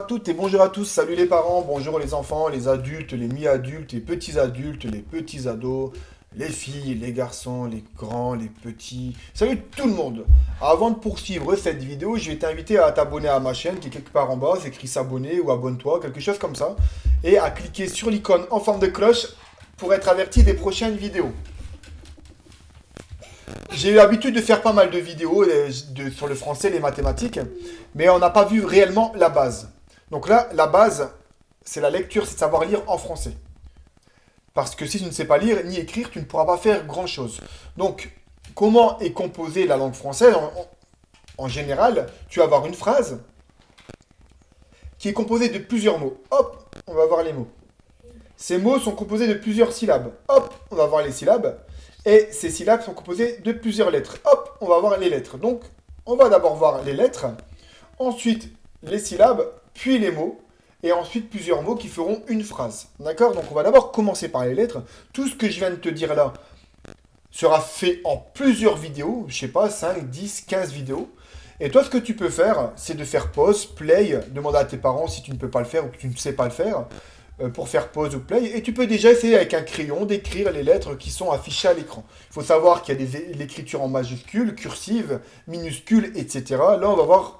À toutes et bonjour à tous, salut les parents, bonjour les enfants, les adultes, les mi-adultes, les petits adultes, les petits ados, les filles, les garçons, les grands, les petits. Salut tout le monde. Avant de poursuivre cette vidéo, je vais t'inviter à t'abonner à ma chaîne qui est quelque part en bas, c'est écrit s'abonner ou abonne-toi, quelque chose comme ça, et à cliquer sur l'icône en forme de cloche pour être averti des prochaines vidéos. J'ai eu l'habitude de faire pas mal de vidéos sur le français, les mathématiques, mais on n'a pas vu réellement la base. Donc là, la base, c'est la lecture, c'est de savoir lire en français. Parce que si tu ne sais pas lire ni écrire, tu ne pourras pas faire grand-chose. Donc, comment est composée la langue française en général, tu vas avoir une phrase qui est composée de plusieurs mots. Hop, on va voir les mots. Ces mots sont composés de plusieurs syllabes. Hop, on va voir les syllabes. Et ces syllabes sont composées de plusieurs lettres. Hop, on va voir les lettres. Donc, on va d'abord voir les lettres, ensuite les syllabes, puis les mots, et ensuite plusieurs mots qui feront une phrase. D'accord? Donc, on va d'abord commencer par les lettres. Tout ce que je viens de te dire là sera fait en plusieurs vidéos, je sais pas, 5, 10, 15 vidéos. Et toi, ce que tu peux faire, c'est de faire pause, play, demander à tes parents si tu ne peux pas le faire ou que tu ne sais pas le faire, pour faire pause ou play. Et tu peux déjà essayer avec un crayon d'écrire les lettres qui sont affichées à l'écran. Il faut savoir qu'il y a l'écriture en majuscule, cursive, minuscule, etc. Là, on va voir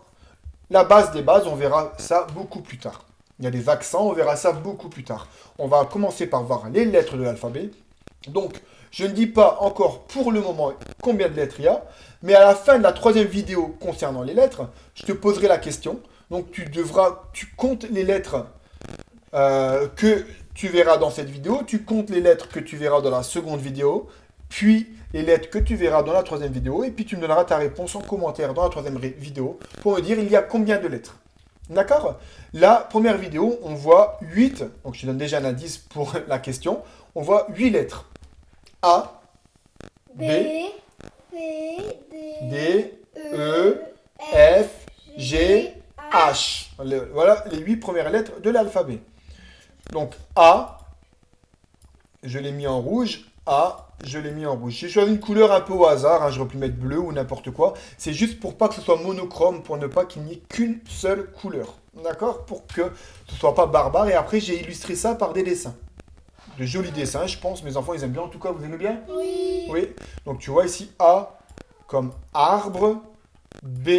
la base des bases, on verra ça beaucoup plus tard. Il y a des accents, on verra ça beaucoup plus tard. On va commencer par voir les lettres de l'alphabet. Donc, je ne dis pas encore pour le moment combien de lettres il y a, mais à la fin de la troisième vidéo concernant les lettres, je te poserai la question. Donc, tu comptes les lettres que tu verras dans cette vidéo, tu comptes les lettres que tu verras dans la seconde vidéo, puis les lettres que tu verras dans la troisième vidéo, et puis tu me donneras ta réponse en commentaire dans la troisième vidéo pour me dire il y a combien de lettres. D'accord? La première vidéo, on voit 8, donc je te donne déjà un indice pour la question, on voit 8 lettres. A, B, D, E, F, G, H. Voilà les 8 premières lettres de l'alphabet. Donc A, je l'ai mis en rouge. A, je l'ai mis en rouge. J'ai choisi une couleur un peu au hasard, hein, j'aurais pu mettre bleu ou n'importe quoi. C'est juste pour pas que ce soit monochrome, pour ne pas qu'il n'y ait qu'une seule couleur. D'accord? Pour que ce soit pas barbare. Et après, j'ai illustré ça par des dessins. De jolis dessins, je pense. Mes enfants, ils aiment bien. En tout cas, vous aimez bien? Oui. Oui. Donc tu vois ici A comme arbre, B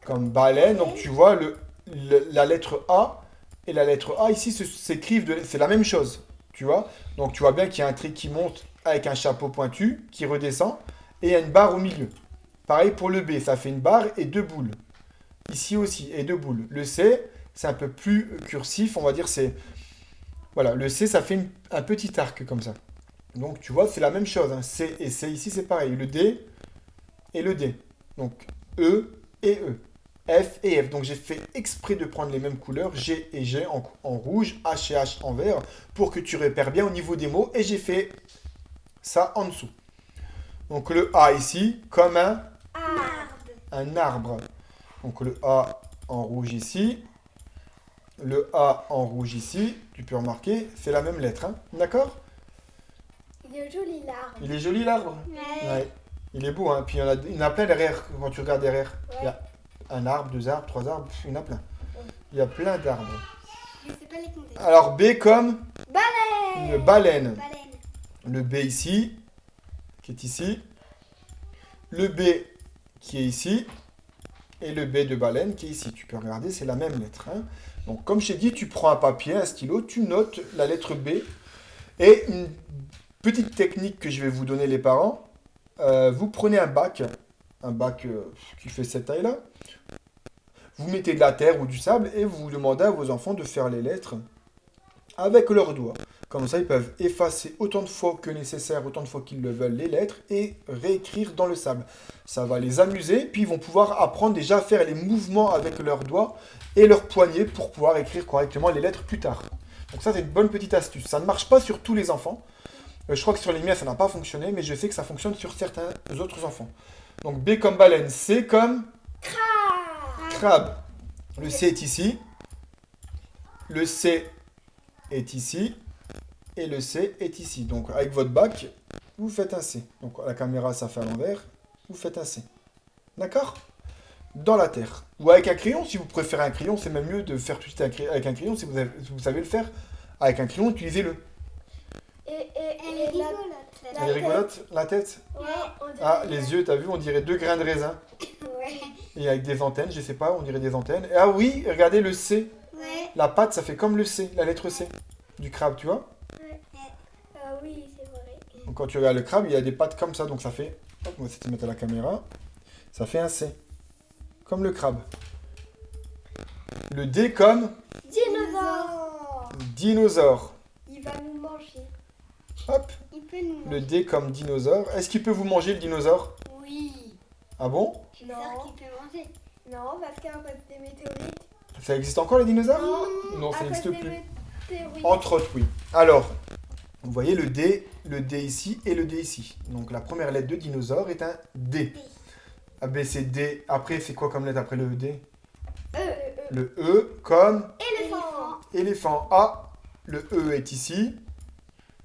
comme baleine. Donc tu vois la lettre A et la lettre A ici s'écrivent, c'est la même chose. Tu vois? Donc tu vois bien qu'il y a un trait qui monte avec un chapeau pointu, qui redescend, et il y a une barre au milieu. Pareil pour le B, ça fait une barre et deux boules. Ici aussi, et deux boules. Le C, c'est un peu plus cursif, on va dire, c'est... Voilà, le C, ça fait un petit arc comme ça. Donc tu vois, c'est la même chose. Hein. C et C ici, c'est pareil. Le D et le D. Donc E et E. F et F. Donc j'ai fait exprès de prendre les mêmes couleurs, G et G en rouge, H et H en vert, pour que tu repères bien au niveau des mots. Et j'ai fait ça en dessous. Donc le A ici, comme un arbre. Donc le A en rouge ici. Le A en rouge ici. Tu peux remarquer, c'est la même lettre. Hein. D'accord? Il est joli l'arbre. Il est joli l'arbre. Ouais. Ouais. Il est beau, hein. Puis il y en a plein derrière, quand tu regardes derrière. Ouais. Il y a un arbre, deux arbres, trois arbres, il y en a plein. Il y a plein d'arbres. Je sais pas les compter. Alors B comme Baleine. une baleine. Baleine. Le B ici, qui est ici. Le B qui est ici. Et le B de baleine qui est ici. Tu peux regarder, c'est la même lettre. Hein. Donc comme je t'ai dit, tu prends un papier, un stylo, tu notes la lettre B. Et une petite technique que je vais vous donner les parents. Vous prenez un bac qui fait cette taille-là. Vous mettez de la terre ou du sable et vous demandez à vos enfants de faire les lettres avec leurs doigts. Comme ça, ils peuvent effacer autant de fois que nécessaire, autant de fois qu'ils le veulent, les lettres et réécrire dans le sable. Ça va les amuser, puis ils vont pouvoir apprendre déjà à faire les mouvements avec leurs doigts et leurs poignets pour pouvoir écrire correctement les lettres plus tard. Donc ça, c'est une bonne petite astuce. Ça ne marche pas sur tous les enfants. Je crois que sur les miens, ça n'a pas fonctionné, mais je sais que ça fonctionne sur certains autres enfants. Donc B comme baleine, C comme crabe. Le C est ici. Le C est ici. Et le C est ici. Donc avec votre bac, vous faites un C. Donc la caméra, ça fait à l'envers. Vous faites un C. D'accord? dans la terre. Ou avec un crayon, si vous préférez un crayon, c'est même mieux de faire tout de suite avec un crayon. Si vous savez le faire avec un crayon, utilisez-le. Elle est Elle est rigolote, la tête. Ouais, on dirait Ah, les yeux, t'as vu, on dirait 2 grains de raisin. Ouais. Et avec des antennes, je sais pas, on dirait des antennes. Et ah oui, regardez le C. Ouais. La patte, ça fait comme le C, la lettre C du crabe, tu vois. Ah oui, c'est vrai. Donc quand tu regardes le crabe, il y a des pattes comme ça, donc ça fait... Hop, on va essayer de mettre à la caméra. Ça fait un C. Comme le crabe. Le D comme Dinosaure. dinosaure. Il va nous manger. Hop, Il peut nous manger. le D comme dinosaure. Est-ce qu'il peut vous manger, le dinosaure? Oui. Ah bon? Non. Qu'il peut manger. Non, parce qu'à cause des météorites. Ça existe encore, les dinosaures? Non, ça n'existe plus. Entre autres, oui. Alors, vous voyez le D ici et le D ici. Donc la première lettre de dinosaure est un D. A, B, C, D. Après, c'est quoi comme lettre après le D? Le E comme Éléphant. éléphant. A, le E est ici.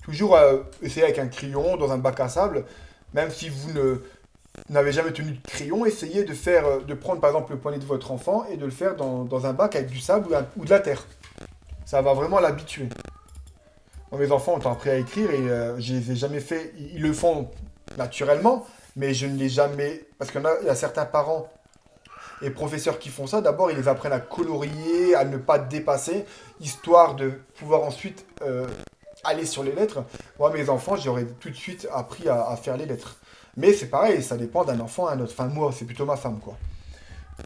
Toujours essayer avec un crayon dans un bac à sable. Même si vous n'avez jamais tenu de crayon, essayez de prendre par exemple le poignet de votre enfant et de le faire dans un bac avec du sable ou de la terre. Ça va vraiment l'habituer. Moi, mes enfants ont appris à écrire et je les ai jamais fait. Ils le font naturellement, mais je ne l'ai jamais. Parce qu'il y a certains parents et professeurs qui font ça. D'abord, ils les apprennent à colorier, à ne pas dépasser, histoire de pouvoir ensuite aller sur les lettres. Moi, mes enfants, j'aurais tout de suite appris à faire les lettres. Mais c'est pareil, ça dépend d'un enfant à un autre. Enfin, moi, c'est plutôt ma femme, quoi.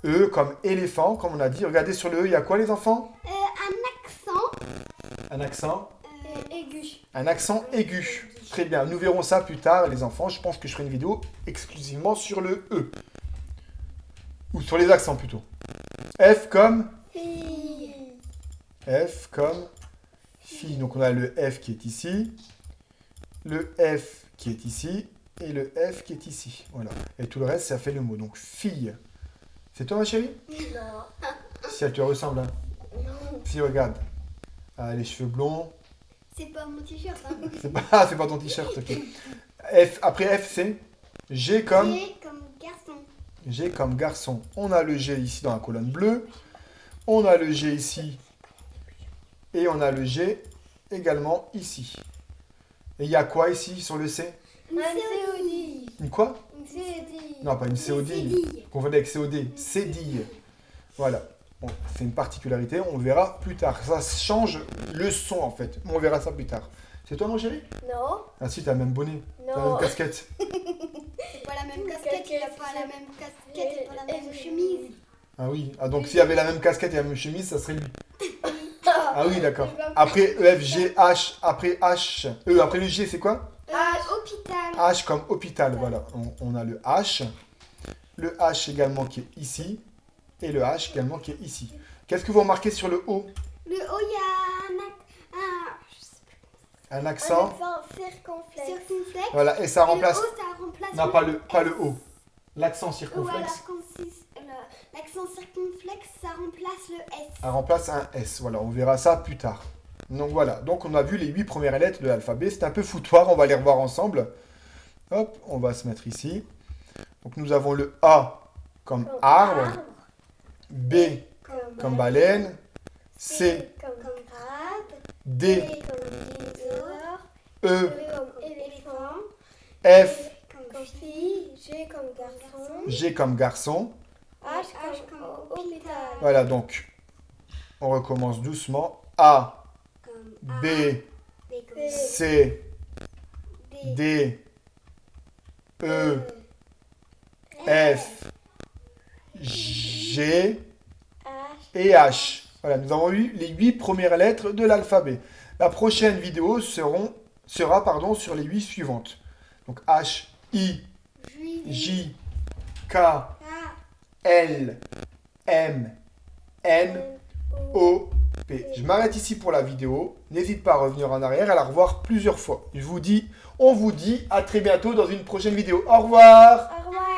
E comme éléphant, comme on a dit. Regardez sur le E, il y a quoi, les enfants? Un accent. Un accent. Aigu. Un accent aigu. Très bien, nous verrons ça plus tard, les enfants. Je pense que je ferai une vidéo exclusivement sur le E. Ou sur les accents, plutôt. F comme... Fille. F comme... Fille. Donc on a le F qui est ici. Le F qui est ici. Et le F qui est ici. Voilà. Et tout le reste, ça fait le mot. Donc fille. C'est toi, ma chérie? Non. Si elle te ressemble, hein. Non. Si, regarde. Ah, les cheveux blonds. C'est pas mon t-shirt, hein. C'est pas ton t-shirt, ok. F, après F, c'est G comme... G comme garçon. G comme garçon. On a le G ici dans la colonne bleue. On a le G ici. Et on a le G également ici. Et il y a quoi ici sur le C? Une COD. Une quoi? Une COD. Non, pas une COD. Confondez avec COD. Cédille. Voilà. Bon, c'est une particularité. On verra plus tard. Ça change le son en fait. On verra ça plus tard. C'est toi, mon chéri? Non. Ah si, t'as le même bonnet. T'as la même casquette. C'est pas la même casquette, il a pas la même casquette et pas la même chemise. Ah oui. Ah donc s'il y avait la même casquette et la même chemise, ça serait lui. Ah oui, d'accord. Après E, F, G, H. Après H. E, après le G, c'est quoi? Hôpital. H comme hôpital, voilà. On a le H. Le H également qui est ici. Et le H également qui est ici. Qu'est-ce que vous remarquez sur le O? Le O, il y a Un accent. circonflexe. Circonflexe. Voilà, et ça remplace... Et le O, ça remplace Non, pas le O. L'accent circonflexe. L'accent circonflexe, ça remplace le S. Ça remplace un S. Voilà, on verra ça plus tard. Donc voilà, donc on a vu les 8 premières lettres de l'alphabet. C'est un peu foutoir, on va les revoir ensemble. Hop, on va se mettre ici. Donc nous avons le A comme arbre. B comme baleine. C comme crabe. D Comme dinosaure. E Comme éléphant. F Comme fille. G comme garçon. G comme garçon. H comme hôpital. Voilà, donc on recommence doucement. A, Comme B, B C, D, E, F, G et H. Voilà, nous avons eu les 8 premières lettres de l'alphabet. La prochaine vidéo sera sur les 8 suivantes. Donc H, I, J, K, L, M, N, O, P. Je m'arrête ici pour la vidéo. N'hésite pas à revenir en arrière et à la revoir plusieurs fois. On vous dit à très bientôt dans une prochaine vidéo. Au revoir! Au revoir.